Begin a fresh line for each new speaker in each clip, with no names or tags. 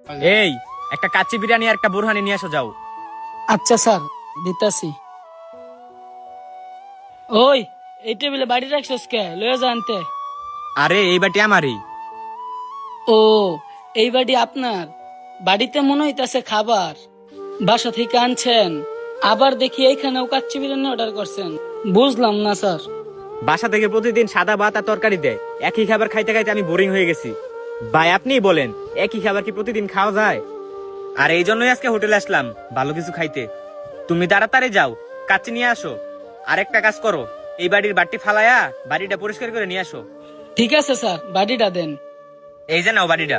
এই একটা কাচ্চি বিরিয়ানি আর একটা বুরহানি নিয়ে এসো যাও।
আচ্ছা স্যার, দিতাছি। ওই, এই টেবিলে বাড়ি রাখছিস কে? লয়ে জানতে।
আরে এই বাটি আমারই।
ও, এই বাড়ি আপনার? বাড়িতে মনে হইতাছে খাবার বাসা থেকে আনছেন, আবার দেখি এইখানেও কাচ্চি বিরিয়ানি অর্ডার করছেন। বুঝলাম না স্যার।
বাসা থেকে প্রতিদিন সাদা ভাত আর তরকারি দেয়, একই খাবার খাইতে খাইতে আমি বোরিং হয়ে গেছি। ভাই আপনিই বলেন, একই খাবার কি প্রতিদিন খাওয়া যায়? আর এই জন্যই আজকে হোটেলে আসলাম ভালো কিছু খাইতে। তুমি তাড়াতাড়ি যাও, কাচ্চি নিয়ে আসো। আর একটা কাজ করো, এই বাড়ির বাটি ফালায়া বাড়িটা পরিষ্কার করে নিয়ে আসো।
ঠিক আছে স্যার, বাড়িটা দেন।
এই যে নাও বাড়িটা।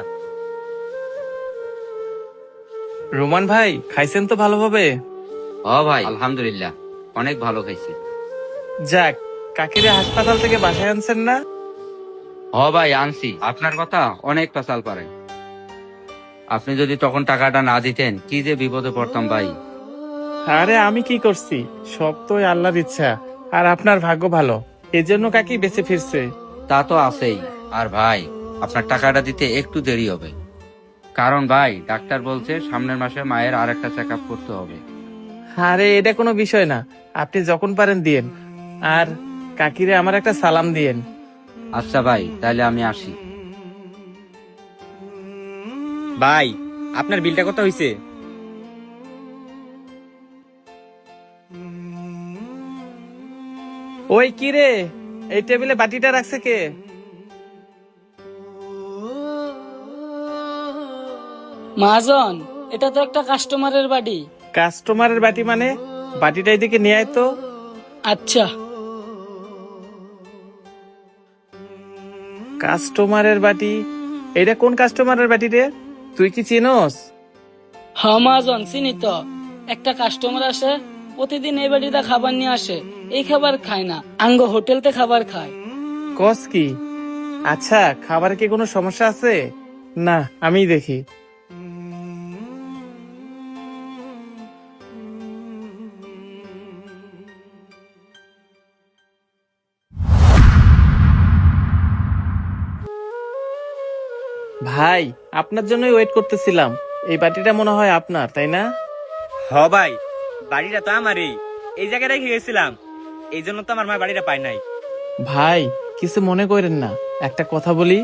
রোমান ভাই, খাইছেন তো ভালোভাবে?
ও ভাই, আলহামদুলিল্লাহ অনেক ভালো খাইছি।
যাক, কাকিরে হাসপাতাল থেকে বাসায় আনছেন না?
ও ভাই, আনছি। আপনার কথা অনেক পেশাল পারে। আপনি যদি তখন টাকাটা না দিতেন, কি যে বিপদে পড়তাম ভাই।
আরে আমি কি করছি, সব তো ওই আল্লাহর ইচ্ছা। আর আপনার ভাগ্য ভালো, এজন্য কাকি বেঁচে ফিরছে।
তা তো আছেই। আর ভাই, আপনার টাকাটা দিতে একটু দেরি হবে, কারণ ভাই ডাক্তার বলছে সামনের মাসে মায়ের আর একটা চেক আপ করতে হবে।
আরে এটা কোনো বিষয় না, আপনি যখন পারেন দিয়েন। আর কাকিরে আমার একটা সালাম দিয়েন।
আচ্ছা ভাই, তাহলে আমি আসি।
ভাই আপনার বিলটা কত হইছে?
ওই কি রে, এই টেবিলে বাটিটা রাখছে কে?
মহাজন, এটা তো একটা কাস্টমারের বাড়ি।
কাস্টমারের বাটি মানে? বাটিটা এদিকে নিয়ে আয় তো।
আচ্ছা।
কাস্টমারের বাটি? এটা কোন কাস্টমারের বাটি রে? তুই কি চিনোস?
হ্যাঁ মহাজন, চিনি তো। একটা কাস্টমার আসে, প্রতিদিন এই বাড়িতে খাবার নিয়ে আসে। এই খাবার খায় না, আঙ্গ হোটেলতে খাবার খায়।
কস কি? আচ্ছা, খাবারে কি কোনো সমস্যা আছে? না, আমি দেখি। ভাই, আপনার জন্যই ওয়েট করতেছিলাম। এই বাটিটা মনে হয় আপনার, তাই না?
হ ভাই, বাড়িটা তো আমারই। এই জায়গায় রেখে গেছিলাম, এই জন্য তো আমার মা বাড়িটা পায় নাই।
ভাই, কিছু মনে করেন না, একটা কথা বলি।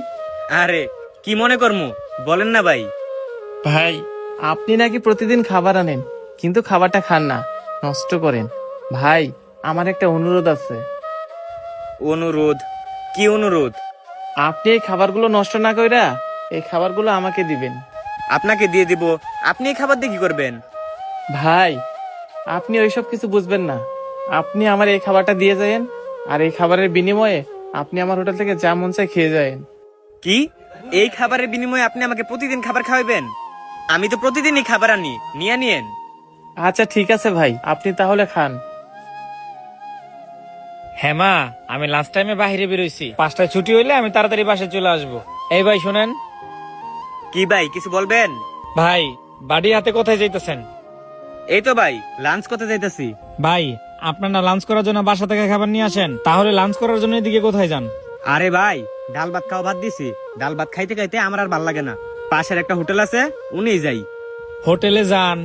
আরে কি মনে করমু, বলেন না ভাই।
ভাই, আপনি নাকি প্রতিদিন খাবার আনেন, কিন্তু খাবারটা খান না, নষ্ট করেন। ভাই, আমার একটা অনুরোধ আছে।
অনুরোধ? কি অনুরোধ?
আপনি এই খাবারগুলো নষ্ট না কইরা এই খাবারগুলো আমাকে দিবেন।
আপনাকে দিয়ে দিব? আপনি এই খাবার দিয়ে কি করবেন?
ভাই, আপনি ওইসব কিছু বুঝবেন না। আপনি আমার এই খাবারটা দিয়ে যায়েন, আর এই খাবারের বিনিময়ে আপনি আমার হোটেল থেকে যা মন চায় খেয়ে যায়েন।
কি? এই খাবারের বিনিময়ে আপনি আমাকে প্রতিদিন খাবার খাওয়াবেন? আমি তো প্রতিদিনই খাবার আনি, নিয়ে নিয়েন।
আচ্ছা ঠিক আছে ভাই, আপনি তাহলে খান।
হ্যাঁ মা, আমি লাস্ট টাইমে বাহিরে বেরোইছি, 5টায় ছুটি হইলে আমি তাড়াতাড়ি বাসায় চলে আসবো। এই ভাই শুনেন।
কি ভাই, কিছু বলবেন?
ভাই, বাড়ি হাতে কোথায় যাইতেছেন?
এই তো ভাই, লাঞ্চ করতে যাইতাছি।
ভাই, আপনার না লাঞ্চ করার জন্য বাসা থেকে খাবার নিয়ে আসেন, তাহলে লাঞ্চ করার জন্য এদিকে কোথায় যান?
আরে ভাই, ডাল ভাত খাওয়া ভাত দিছি। ডাল ভাত খাইতে খাইতে আমার আর ভাল লাগে না। পাশের একটা হোটেল আছে, উনিই যাই।
হোটেলে যান?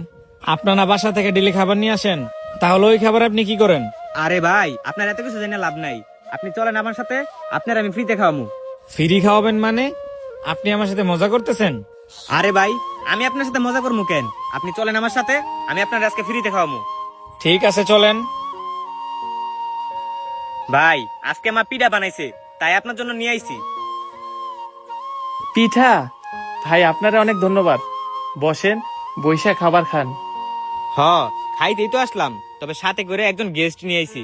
আপনার না বাসা থেকে ডেলি খাবার নিয়ে আসেন, তাহলে ওই খাবার আপনি কি করেন?
আরে ভাই, আপনার এত কিছু জেনে লাভ নাই। আপনি চলেন আমার সাথে, আপনার আমি ফ্রিতে খাওয়ামু।
ফ্রি খাওয়াবেন মানে? আপনি আমার সাথে মজা করতেছেন?
আরে ভাই, আমি আপনার সাথে মজা করবো কেন? আপনি চলেন আমার সাথে, আমি আপনার আজকে ফ্রিতে খাওয়ামু।
ঠিক আছে, চলেন।
ভাই, আজকে মা পিঠা বানাইছে, তাই আপনার জন্য নিয়ে আইছি।
পিঠা? ভাই, আপনারা অনেক ধন্যবাদ। বসেন, বৈশা খাবার খান।
হ, খাইতেই তো আসলাম, তবে সাথে করে একজন গেস্ট নিয়ে আইছি।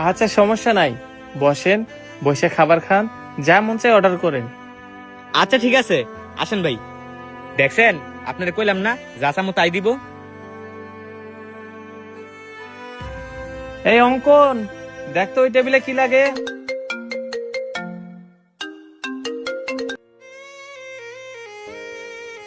আচ্ছা সমস্যা নাই, বসেন, বসে খাবার খান, যা মন চায় অর্ডার করেন।
আচ্ছা ঠিক আছে, আসেন ভাই। দেখছেন, আপনারা কইলাম না, যা চামো তাই দিব।
এই অঙ্কন, দেখতো ওই টেবিলে কি লাগে।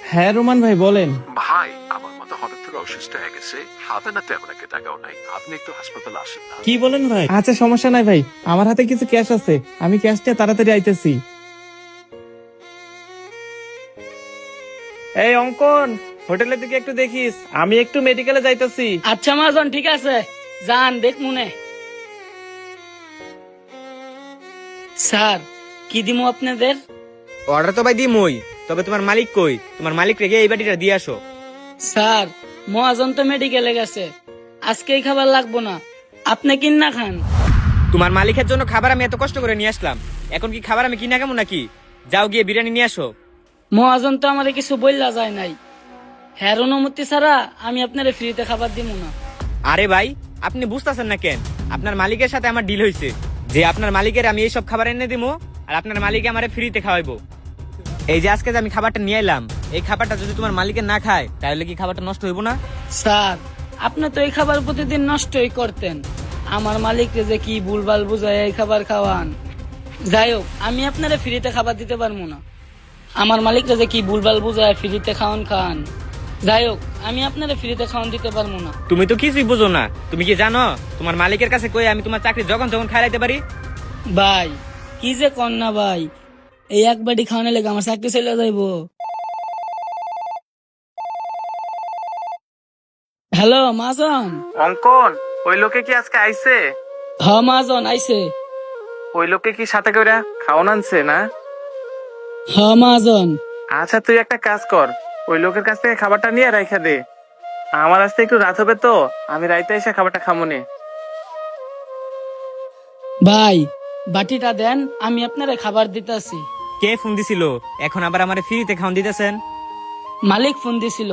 হ্যাঁ রোমান ভাই, বলেন।
ভাই, আমার মতো হঠাৎ করে অসুস্থ হয়ে গেছে, হাতে না তেমন একটা টাকাও নাই, আপনি একটু হাসপাতালে আসেন না।
কি বলেন ভাই? আচ্ছা সমস্যা নাই ভাই, আমার হাতে কিছু ক্যাশ আছে, আমি ক্যাশ নিয়ে তাড়াতাড়ি আইতেছি। এই অঙ্কন, হোটেলের দিকে একটু দেখিস, আমি একটু মেডিকেলে যাইতেছি।
আচ্ছা মহাজন, ঠিক আছে, যান দেখ মনে। স্যার, কি দিমু আপনাদের?
অর্ডার তো ভাই দিমই, তবে তোমার মালিক কই? তোমার মালিক রেখে এই বাটিটা দিয়ে আসো।
স্যার, মহাজন তো মেডিকেলে গেছে, আজকে এই খাবার লাগবো না, আপনি কিনা খান।
তোমার মালিকের জন্য খাবার আমি এত কষ্ট করে নিয়ে আসলাম, এখন কি খাবার আমি কিনা কেমন নাকি? যাও গিয়ে বিরিয়ানি নিয়ে আসো।
মহাজন তো আমারে কিছু বললা যায় নাই, হ্যার অনুমতি ছাড়া আমি আপনারে ফ্রিতে খাবার দিব না।
আরে ভাই, আপনি বুঝতেছেন না কেন? আপনার মালিকের সাথে আমার ডিল হয়েছে যে আপনার মালিকের আমি এইসব খাবার এনে দিবো, আর আপনার মালিক আমারে ফ্রিতে খাওয়াইবো। এই যে আজকে যে আমি খাবারটা নিয়ে এলাম, এই খাবারটা যদি তোমার মালিকের না খায় তাহলে কি খাবারটা নষ্ট হইব না?
স্যার, আপনি তো এই খাবার প্রতিদিন নষ্টই করতেন, আমার মালিককে যে কি ভুলভাল বুঝায় এই খাবার খাওয়ান। যাই হোক, আমি আপনারে ফ্রিতে খাবার দিতে পারবো না, আমার মালিককে যে কি ভুলভাল বুঝায় ফ্রিতে খাওয়ান খান। যাই হোক, আমি আপনারে ফ্রিতে খাওয়ান দিতে পারবো না।
তুমি তো কিছুই বুঝো না। তুমি কি জানো তোমার মালিকের কাছে কই আমি তোমার চাকরি যখন তখন খাইলাইতে পারি?
ভাই, কি যে কন না ভাই, এই এক বাটি খাওয়ানো লেগে আমার চাকরি চলে যাইবো। হ্যালো মাজন।
অঙ্কন, ওই লোকে কি আজকে আইছে?
হ মাজন আইছে।
ওই লোকে কি সাথে করে খাওয়ান আনছে না?
হ মাজন।
আচ্ছা, তুই একটা কাজ কর, ওই লোকের কাছ থেকে খাবারটা নিয়ে রাইখা দে। আমার আজকে একটু রাত হবে তো, আমি রাইতে এসে খাবারটা খামনে।
ভাই, বাটিটা দেন, আমি আপনারে খাবার দিতেছি।
কে ফোন দিছিল? এখন আবার আমারে ফ্রিতে খাওয়ান দিতেছেন?
মালিক ফোন দিছিল,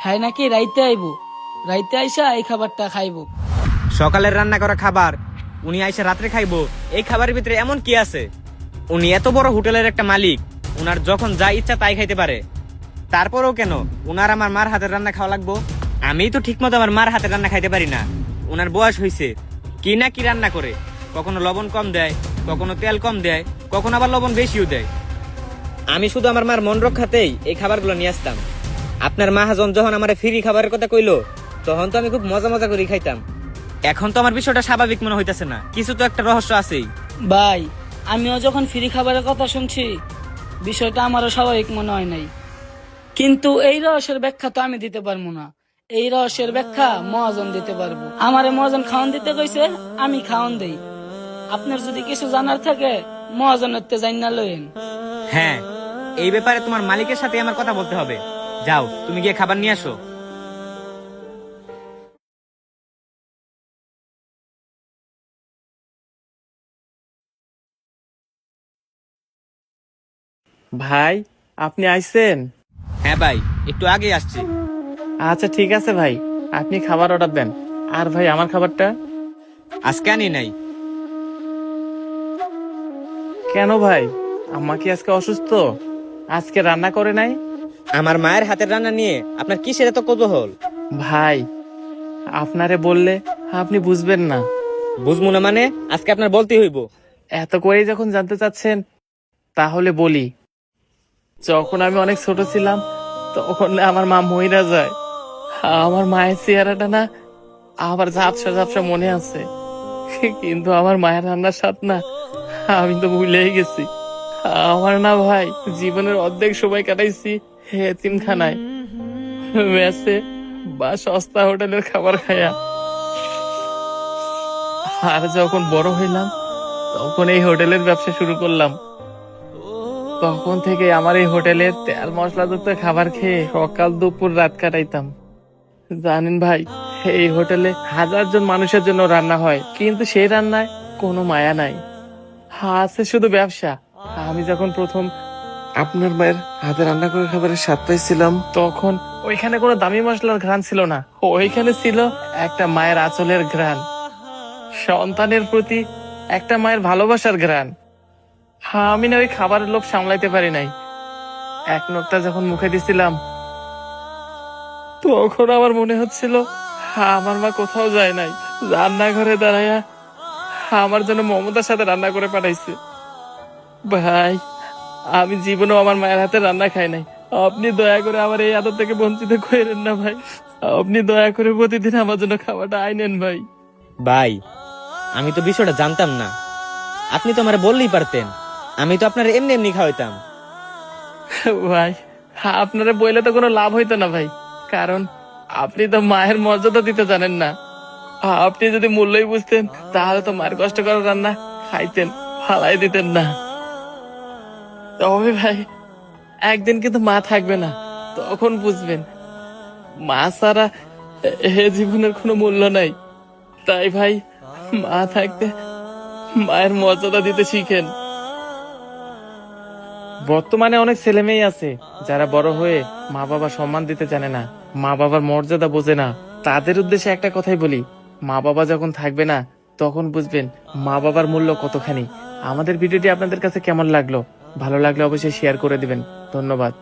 হ্যাঁ নাকি রাইতে আইবো, রাইতে আইসা এই খাবারটা খাইবো।
সকালের রান্না করা খাবার উনি আইসা রাত্রে খাইবো? এই খাবারের ভিতরে এমন কি আছে? উনি এত বড় হোটেলের একটা মালিক, উনার যখন যা ইচ্ছা তাই খাইতে পারে। তারপরেও কেন উনার আমার মার হাতের রান্না খাওয়া লাগবো? আমি তো ঠিক মতো আমার মার হাতের রান্না খাইতে পারি না। উনার বয়স হয়েছে, কি না কি রান্না করে, কখনো লবণ কম দেয়, কখনো তেল কম দেয়, কখনো আবার লবণ বেশিও দেয়। আমি শুধু আমার মার মন রক্ষাতেই এই খাবারগুলো নিয়ে আসতাম। আপনার মহাজন যখন আমার ফ্রি খাবারের কথা কইলো, তখন তো আমি খুব মজা মজা করে খাইতাম। এখন তো আমার বিষয়টা স্বাভাবিক মনে হইতেছে না, কিছু তো একটা রহস্য আছেই।
ভাই, আমিও যখন ফ্রি খাবারের কথা শুনছি, বিষয়টা আমারও স্বাভাবিক মনে হয় নাই, কিন্তু এই রহস্যের ব্যাখ্যা তো আমি দিতে পারবো না, এই রহস্যের ব্যাখ্যা মহাজন দিতে পারবো। আমারে মহাজন খাওয়ান দিতে কইছে, আমি খাওয়ান দেই। আপনার যদি কিছু জানার থাকে মহাজনের তে জান না লইন।
হ্যাঁ, এই ব্যাপারে তোমার মালিকের সাথে আমার কথা বলতে হবে। যাও, তুমি গিয়ে খাবার নিয়ে আসো।
ভাই, আপনি আইছেন?
হ্যাঁ ভাই, একটু আগে আসছি।
আচ্ছা ঠিক আছে ভাই, আপনি খাবার অর্ডার দেন। আর ভাই, আমার খাবারটা?
আজকে আনি নাই।
কেন ভাই, আম্মা কি আজকে অসুস্থ? আজকে রান্না করে নাই?
আমার মায়ের হাতের রান্না নিয়ে আপনার কিসের এত কৌতূহল?
ভাই, আপনারে বললে আপনি বুঝবেন না।
বুঝবো না মানে? আজকে আপনার বলতেই হইব।
এত করেই যখন জানতে চাচ্ছেন, তাহলে বলি। যখন আমি অনেক ছোট ছিলাম, তখন আমার মা মইরা যায়। আমার মায়ের চেহারাটা না আবার ঝাপসা ঝাপসা মনে আছে, কিন্তু আমার মায়ের রান্নার স্বাদ না আমি তো ভুলেই গেছি। আমার না ভাই, জীবনের অর্ধেক সময় কাটাইছি এতিমখানায়, মেসে বা সস্তা হোটেলের খাবার খায়া। আর যখন বড় হইলাম, তখন এই হোটেলের ব্যবসা শুরু করলাম। তখন থেকে আমার এই হোটেলের তেল মশলাযুক্ত খাবার খেয়ে সকাল দুপুর রাত কাটাইতাম। জানেন ভাই, এই হোটেলে 1000 জন মানুষের জন্য রান্না হয়, কিন্তু সেই রান্নায় কোনো মায়া নাই, আছে শুধু ব্যবসা। আমি যখন প্রথম আপনার মায়ের হাতে রান্না করে খাবারের স্বাদ পাইছিলাম, তখন ওইখানে কোনো দামি মশলার ঘ্রাণ ছিল না, ওইখানে ছিল একটা মায়ের আঁচলের ঘ্রাণ, সন্তানের প্রতি একটা মায়ের ভালোবাসার ঘ্রাণ। আমি না ওই খাবারের লোভ সামলাইতে পারি নাই। এক নোকটা যখন মুখে দিছিলাম, তখন আমার মনে হচ্ছিল আমার মা কোথাও যায় নাই, রান্নাঘরে দাঁড়ায়া আমার জন্য মমতার সাথে রান্না করে পাঠাইছে। ভাই, আমি জীবনেও আমার মায়ের হাতে রান্না খাই নাই। আপনি দয়া করে আমার এই আদর থেকে বঞ্চিত করেন না ভাই। আপনি দয়া করে প্রতিদিন আমার জন্য খাবারটা আইনেন ভাই।
ভাই, আমি তো বিষয়টা জানতাম না, আপনি তো আমার বললেই পারতেন, আমি তো আপনার এমনি এমনি খাওয়াইতাম।
ভাই, আপনারা বইলে তো কোনো লাভ হইতো না ভাই, কারণ আপনি তো মায়ের মর্যাদা দিতে জানেন না। আপনি যদি মূল্যই বুঝতেন তাহলে তো মায়ের কষ্ট করে রান্না খাইতেন, ফালাই দিতেন না। তবে ভাই একদিন কিন্তু মা থাকবে না, তখন বুঝবেন মা ছাড়া এ জীবনের কোনো মূল্য নাই। তাই ভাই মা থাকতে মায়ের মর্যাদা দিতে শিখেন। বর্তমানে অনেক ছেলে মেয়ে আছে যারা বড় হয়ে মা বাবা সম্মান দিতে জানে না, মা বাবার মর্যাদা বোঝে না। তাদের উদ্দেশ্যে একটা কথাই বলি, মা বাবা যখন থাকবে না তখন বুঝবেন মা বাবার মূল্য কতখানি। আমাদের ভিডিওটি আপনাদের কাছে কেমন লাগলো? ভালো লাগলে অবশ্যই শেয়ার করে দিবেন। ধন্যবাদ।